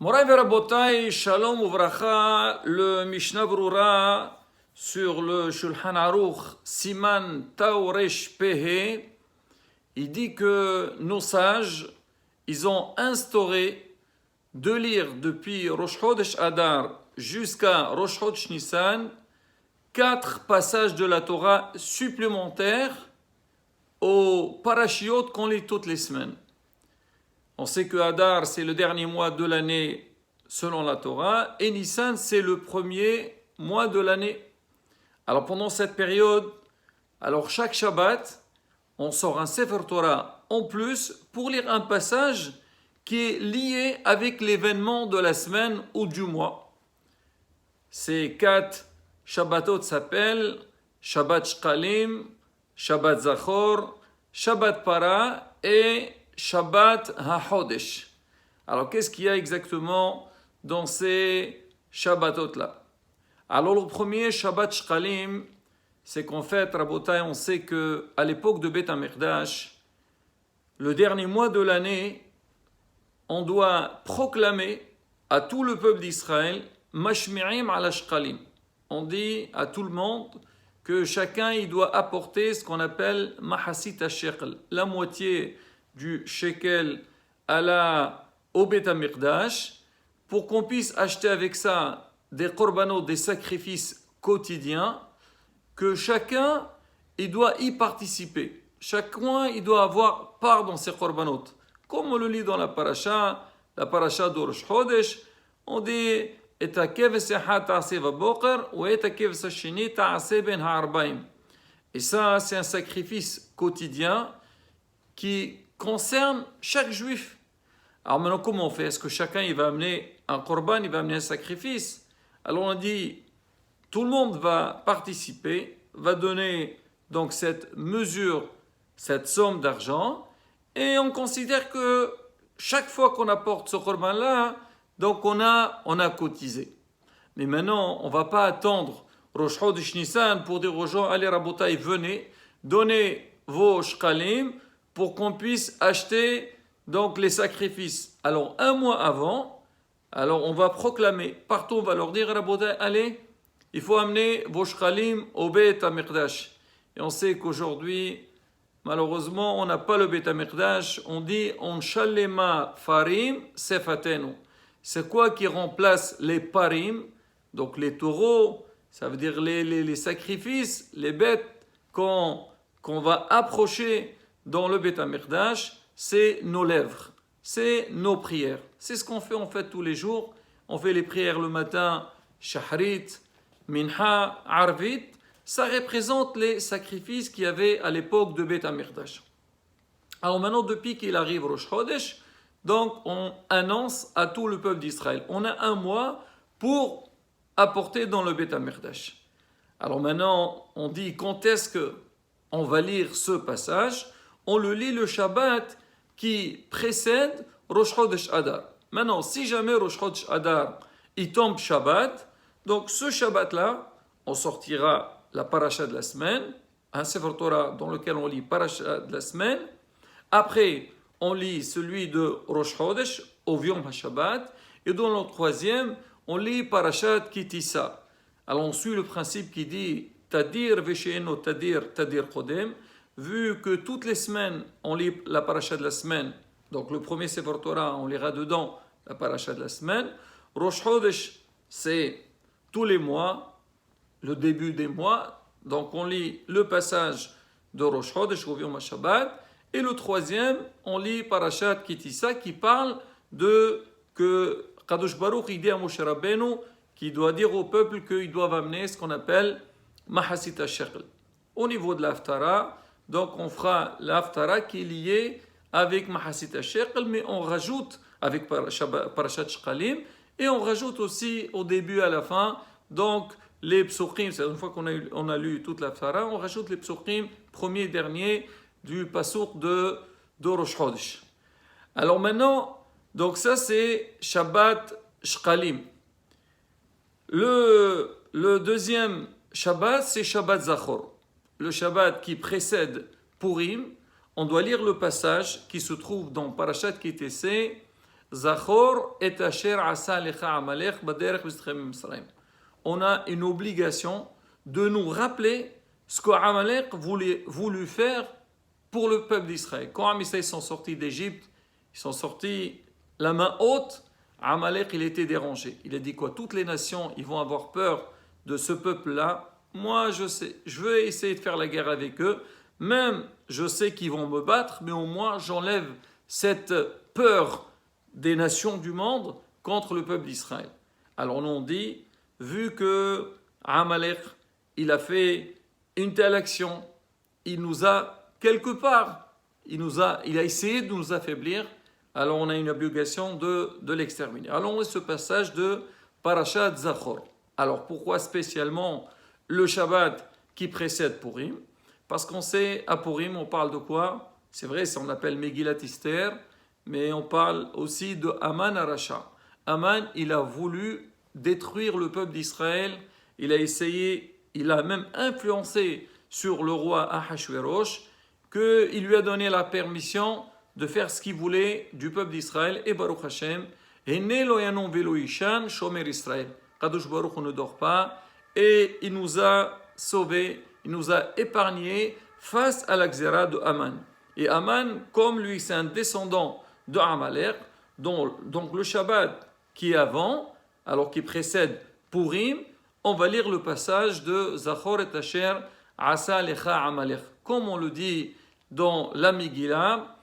Moray Verabotai, Shalom Uvracha, le Mishnah Brura sur le Shulchan Aruch, Siman Taoresh Pehe, il dit que nos sages, ils ont instauré de lire depuis Rosh Chodesh Adar jusqu'à Rosh Chodesh Nissan 4 passages de la Torah supplémentaires aux parashiot qu'on lit toutes les semaines. On sait que Adar, c'est le dernier mois de l'année selon la Torah, et Nissan, c'est le premier mois de l'année. Alors pendant cette période, alors chaque Shabbat, on sort un Sefer Torah en plus pour lire un passage qui est lié avec l'événement de la semaine ou du mois. Ces 4 Shabbatot s'appellent Shabbat Shkalim, Shabbat Zachor, Shabbat Para et Shabbat HaChodesh. Alors, qu'est-ce qu'il y a exactement dans ces Shabbatot-là? Alors, le premier, Shabbat Shkalim, c'est qu'en fait, Rabotai, on sait qu'à l'époque de Beth HaMikdash, le dernier mois de l'année, on doit proclamer à tout le peuple d'Israël Mashmi'im ala Shkalim. On dit à tout le monde que chacun il doit apporter ce qu'on appelle Mahasit HaShekel, la moitié du shekel au Beth HaMikdash, pour qu'on puisse acheter avec ça des korbanot, des sacrifices quotidiens, que chacun il doit y participer. Chacun il doit avoir part dans ces korbanot. Comme on le lit dans la paracha de Rosh Chodesh, on dit et ta keves echad ta'aseh vaboker ou et ta keves hasheni ta'aseh ben ha'arbaim. Et ça, c'est un sacrifice quotidien qui concerne chaque juif. Alors maintenant, comment on fait? Est-ce que chacun il va amener un korban, il va amener un sacrifice? Alors on dit, tout le monde va participer, va donner donc cette mesure, cette somme d'argent, et on considère que chaque fois qu'on apporte ce korban-là, donc on a cotisé. Mais maintenant, on ne va pas attendre Rosh Chodesh Nissan pour dire aux gens, allez Rabotai, venez, donnez vos shkalim, pour qu'on puisse acheter donc les sacrifices. Alors un mois avant, alors on va proclamer, partout on va leur dire, Rabotai, allez, il faut amener vos shkalim au Beth HaMikdash. Et on sait qu'aujourd'hui, malheureusement, on n'a pas le Beth HaMikdash, on dit, on shalema farim sefatenu. C'est quoi qui remplace les parim, donc les taureaux, ça veut dire les sacrifices, les bêtes qu'on va approcher dans le Beth HaMikdash, c'est nos lèvres, c'est nos prières. C'est ce qu'on fait en fait tous les jours. On fait les prières le matin, Shahrit, Minha, Arvit. Ça représente les sacrifices qu'il y avait à l'époque de Beth HaMikdash. Alors maintenant, depuis qu'il arrive Rosh Chodesh, donc on annonce à tout le peuple d'Israël. On a un mois pour apporter dans le Beth HaMikdash. Alors maintenant, on dit quand est-ce qu'on va lire ce passage? On le lit le Shabbat qui précède Rosh Chodesh Adar. Maintenant, si jamais Rosh Chodesh Adar il tombe Shabbat, donc ce Shabbat-là, on sortira la paracha de la semaine, un Sefer Torah dans lequel on lit paracha de la semaine. Après, on lit celui de Rosh Chodesh au Yom HaShabbat. Et dans le troisième, on lit parachat Kitissa. Alors on suit le principe qui dit Tadir Vesheeno Tadir Tadir Kodem. Vu que toutes les semaines, on lit la paracha de la semaine, donc le premier Sefer Torah, on lira dedans la paracha de la semaine. Rosh Chodesh, c'est tous les mois, le début des mois. Donc on lit le passage de Rosh Chodesh au Yom HaShabbat. Et le troisième, on lit parachat Kitissa qui parle de que Kadosh Baruch il dit à Moshe Rabbeinu qui doit dire au peuple qu'ils doivent amener ce qu'on appelle Mahasit HaShekel. Au niveau de l'Haftara, donc on fera l'Haftara qui est liée avec Mahasit HaShekel, mais on rajoute avec Parashat Shkalim, et on rajoute aussi au début à la fin, donc les psukim, c'est une fois qu'on a lu toute l'Haftara, on rajoute les psukim premier et dernier du pasuk de Rosh Chodesh. Alors maintenant, donc ça c'est Shabbat Shkalim. Le deuxième Shabbat, c'est Shabbat Zachor. Le Shabbat qui précède Purim, on doit lire le passage qui se trouve dans Parashat Kitessé, Zachor et asher asa lecha Amalek baderech b'sitchem Mitzrayim. On a une obligation de nous rappeler ce qu'Amalek voulu faire pour le peuple d'Israël. Quand ils sont sortis d'Égypte, ils sont sortis la main haute, Amalek il était dérangé. Il a dit quoi? Toutes les nations ils vont avoir peur de ce peuple-là. Moi je sais, je veux essayer de faire la guerre avec eux. Même je sais qu'ils vont me battre, mais au moins j'enlève cette peur des nations du monde contre le peuple d'Israël. Alors on dit, vu que Amalek il a fait une telle action, il nous a quelque part, il a essayé de nous affaiblir, alors on a une obligation de l'exterminer. Alors on a ce passage de Parashat Zachor. Alors pourquoi spécialement le Shabbat qui précède Purim? Parce qu'on sait, à Purim, on parle de quoi? C'est vrai, on appelle Megillat Esther, mais on parle aussi de Haman Arasha. Haman, il a voulu détruire le peuple d'Israël, il a essayé, il a même influencé sur le roi Ahashverosh, qu'il lui a donné la permission de faire ce qu'il voulait du peuple d'Israël. Et Baruch Hashem, Hene lo yanom velo ishan shomer Israël. Kadosh Baruch on ne dort pas, et il nous a sauvés, il nous a épargnés face à la xéra de Haman. Et Haman, comme lui c'est un descendant de Amalek, donc le Shabbat qui est avant, alors qui précède Purim, on va lire le passage de Zachor et Asher Asa Lecha Amalek. Comme on le dit dans la Megillah,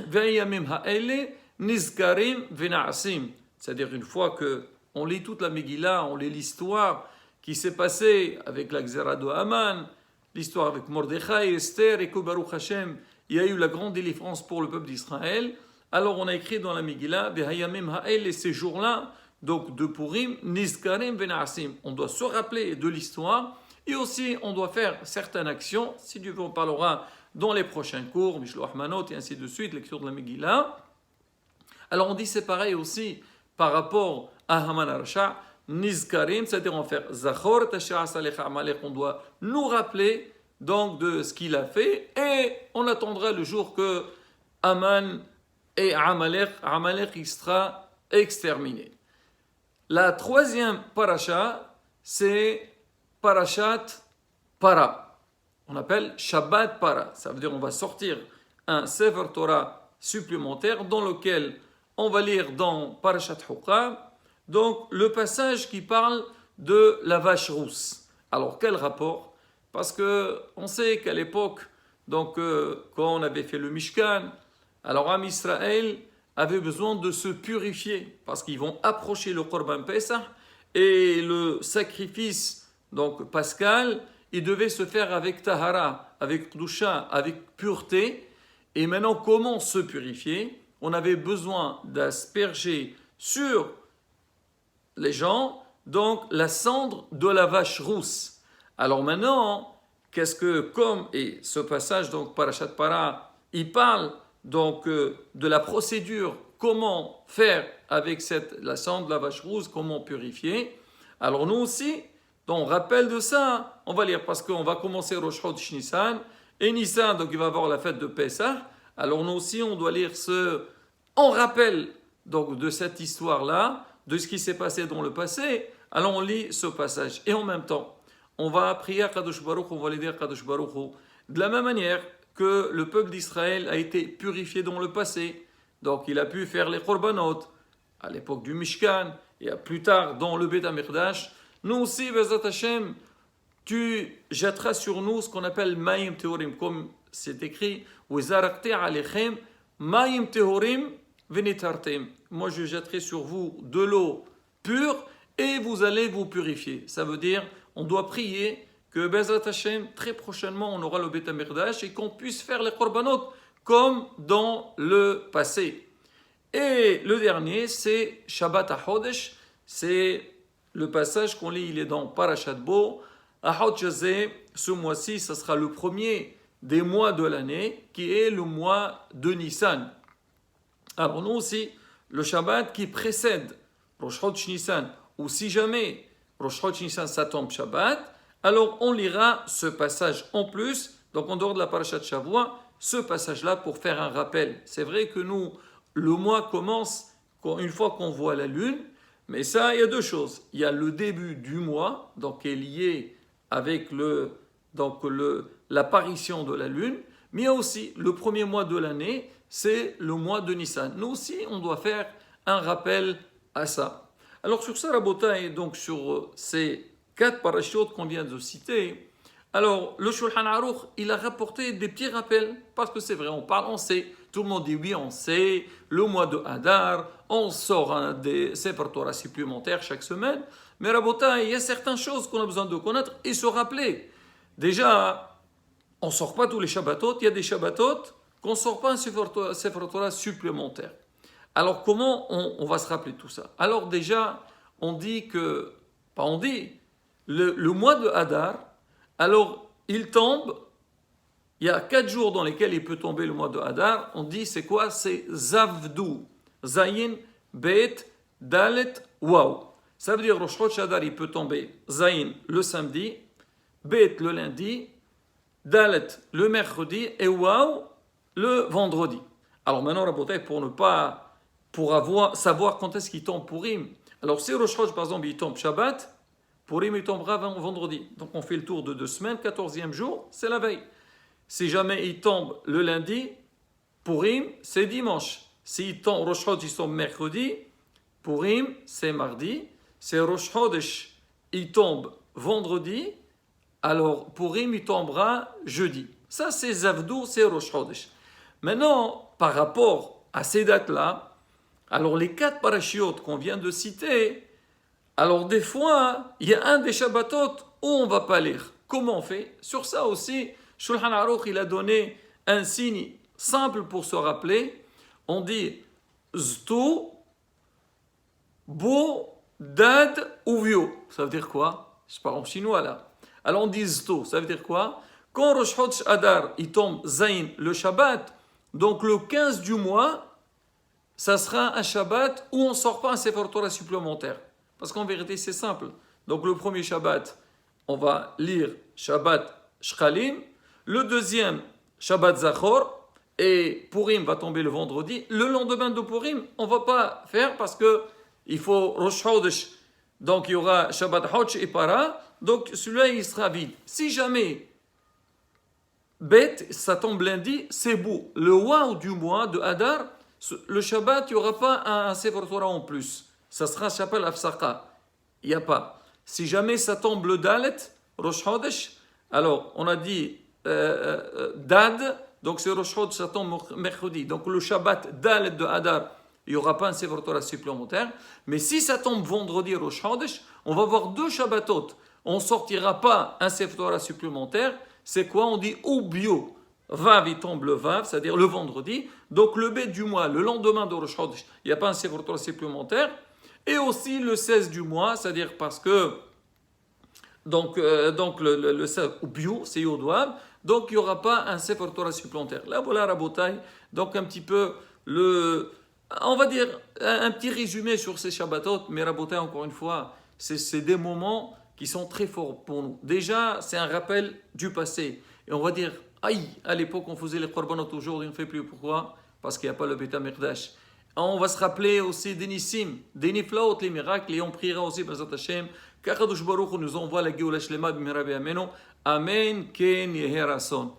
Ve'yamim ha'ele nizkarim v'na'asim. C'est-à-dire une fois qu'on lit toute la Megillah, on lit l'histoire qui s'est passée avec la Xéra de Haman, l'histoire avec Mordechai, Esther, et que Baruch Hashem, il y a eu la grande délivrance pour le peuple d'Israël. Alors on a écrit dans la Megillah, Ve'yamim ha'ele, ces jours-là, donc de Purim, nizkarim v'na'asim. On doit se rappeler de l'histoire. Et aussi, on doit faire certaines actions. Si Dieu veut, on parlera dans les prochains cours, Mishloach Manot et ainsi de suite, lecture de la Megillah. Alors on dit c'est pareil aussi par rapport à Haman Arasha, Nizkarim, c'est-à-dire on va faire Zachor Tasher Asalecha Amalek, on doit nous rappeler donc de ce qu'il a fait et on attendra le jour que Haman et Amalek il sera exterminé. La troisième parasha, c'est Parashat Para. On appelle Shabbat Para. Ça veut dire on va sortir un Sefer Torah supplémentaire dans lequel on va lire dans Parashat Huqam donc le passage qui parle de la vache rousse. Alors quel rapport? Parce que on sait qu'à l'époque, donc quand on avait fait le Mishkan, alors Am Israël avait besoin de se purifier parce qu'ils vont approcher le Korban Pesach et le sacrifice donc pascal, il devait se faire avec tahara, avec kedusha, avec pureté. Et maintenant, comment se purifier? On avait besoin d'asperger sur les gens donc la cendre de la vache rousse. Alors maintenant, qu'est-ce que comme et ce passage donc Parashat Para, il parle donc de la procédure, comment faire avec la cendre de la vache rousse, comment purifier. Alors nous aussi, donc on rappelle de ça, on va lire parce qu'on va commencer Rosh Chodesh Nissan et Nissan, donc il va y avoir la fête de Pessah. Alors nous aussi, on doit lire on rappelle donc de cette histoire-là, de ce qui s'est passé dans le passé. Alors on lit ce passage et en même temps, on va prier à Kadosh Baruch, on va aller dire Kadosh Baruch de la même manière que le peuple d'Israël a été purifié dans le passé. Donc il a pu faire les korbanot à l'époque du Mishkan et plus tard dans le Beth HaMikdash. Nous aussi, Bezat Hashem, tu jetteras sur nous ce qu'on appelle Mayim Tehorim, comme c'est écrit, Wezarakte alechem Mayim Tehorim venitartem. Moi je jetterai sur vous de l'eau pure et vous allez vous purifier. Ça veut dire, on doit prier que Bezat Hashem, très prochainement, on aura le Beth HaMikdash et qu'on puisse faire les korbanot comme dans le passé. Et le dernier, c'est Shabbat HaChodesh, c'est le passage qu'on lit, il est dans Parashat Bo. Ahot Jazé, ce mois-ci, ça sera le premier des mois de l'année, qui est le mois de Nissan. Alors nous aussi, le Shabbat qui précède Rosh Chodesh Nissan, ou si jamais Rosh Chodesh Nissan ça tombe Shabbat, alors on lira ce passage en plus, donc en dehors de la Parashat Shavua, ce passage-là pour faire un rappel. C'est vrai que nous, le mois commence une fois qu'on voit la lune. Mais ça, il y a deux choses. Il y a le début du mois, donc qui est lié avec l'apparition de la lune, mais il y a aussi le premier mois de l'année, c'est le mois de Nissan. Nous aussi, on doit faire un rappel à ça. Alors sur ça, Rabotai, donc sur ces 4 parachutes qu'on vient de citer, alors le Shulchan Aruch, il a rapporté des petits rappels, parce que c'est vrai, on parle, on sait, tout le monde dit oui, on sait, le mois de Hadar, on sort des Sefer Torah supplémentaires chaque semaine, mais Rabotai, il y a certaines choses qu'on a besoin de connaître et se rappeler. Déjà, on ne sort pas tous les Shabbatot, il y a des Shabbatot qu'on ne sort pas un Sefer Torah supplémentaire. Alors comment on va se rappeler tout ça? Alors déjà, on dit que, pas on dit, le mois de Hadar, alors il tombe, il y a 4 jours dans lesquels il peut tomber le mois de Hadar, on dit c'est quoi? C'est Zavdou, Zayin, Bet, Dalet, Waouh. Ça veut dire Rosh Chodesh Hadar, il peut tomber Zayin le samedi, Bet le lundi, Dalet le mercredi et Waouh le vendredi. Alors maintenant, Rabotai, pour savoir quand est-ce qu'il tombe Purim. Alors si Rosh Chodesh, par exemple, il tombe Shabbat, Purim il tombera vendredi. Donc on fait le tour de 2 semaines, 14e jour, c'est la veille. Si jamais il tombe le lundi, Purim, c'est dimanche. Si Rosh Chodesh il tombe mercredi, Purim, c'est mardi. Si Rosh Chodesh il tombe vendredi, alors Purim il tombera jeudi. Ça c'est Zavdou, c'est Rosh Chodesh. Maintenant, par rapport à ces dates-là, alors les 4 parachutes qu'on vient de citer, alors des fois, il y a un des Shabbatot où on ne va pas lire. Comment on fait? Sur ça aussi, Shulchan Aruch, il a donné un signe simple pour se rappeler. On dit Ztu, Bo, Dad, Uvio. Ça veut dire quoi? Je parle en chinois là. Alors on dit Ztu, ça veut dire quoi? Quand Rosh Chodesh Hadar, il tombe Zayin le Shabbat, donc le 15 du mois, ça sera un Shabbat où on ne sort pas un Sefer Torah supplémentaire. Parce qu'en vérité, c'est simple. Donc le premier Shabbat, on va lire Shabbat Shkalim. Le deuxième, Shabbat Zachor. Et Purim va tomber le vendredi. Le lendemain de Purim, on ne va pas faire parce qu'il faut Rosh Chodesh. Donc il y aura Shabbat Hodesh et Para. Donc celui-là, il sera vide. Si jamais Bet, ça tombe lundi, c'est beau. Le Waouh du mois de Hadar, le Shabbat, il n'y aura pas un Sefer Torah en plus. Ça sera Shabbat Afsaka. Il n'y a pas. Si jamais ça tombe le Dalet, Rosh Chodesh, alors on a dit Dad, donc c'est Rosh Chodesh, ça tombe mercredi. Donc le Shabbat Dalet de Hadar, il n'y aura pas un Sefer Torah supplémentaire. Mais si ça tombe vendredi Rosh Chodesh, on va avoir 2 Shabbatot. On ne sortira pas un Sefer Torah supplémentaire. C'est quoi? On dit Ubio. Vav, il tombe le Vav, c'est-à-dire le vendredi. Donc le B du mois, le lendemain de Rosh Chodesh, il n'y a pas un Sefer Torah supplémentaire. Et aussi le 16 du mois, c'est-à-dire parce que donc le 16 ou bio, c'est Yodouab, donc il n'y aura pas un Sefer Torah supplémentaire. Là voilà Rabotai, donc un petit peu on va dire un petit résumé sur ces Shabbatot, mais Rabotai encore une fois, c'est des moments qui sont très forts pour nous. Déjà, c'est un rappel du passé. Et on va dire, aïe, à l'époque on faisait les korbanot, aujourd'hui on ne fait plus. Pourquoi? Parce qu'il n'y a pas le Beth Amikdash. On va se rappeler aussi des Nissim, des Niflaot, les miracles, et on priera aussi, Bezat Hashem, qu'Akadosh Baruch Hu nous envoie la Géoula Shlema b'mirabi ameno. Amen, Ken Yeher Rason.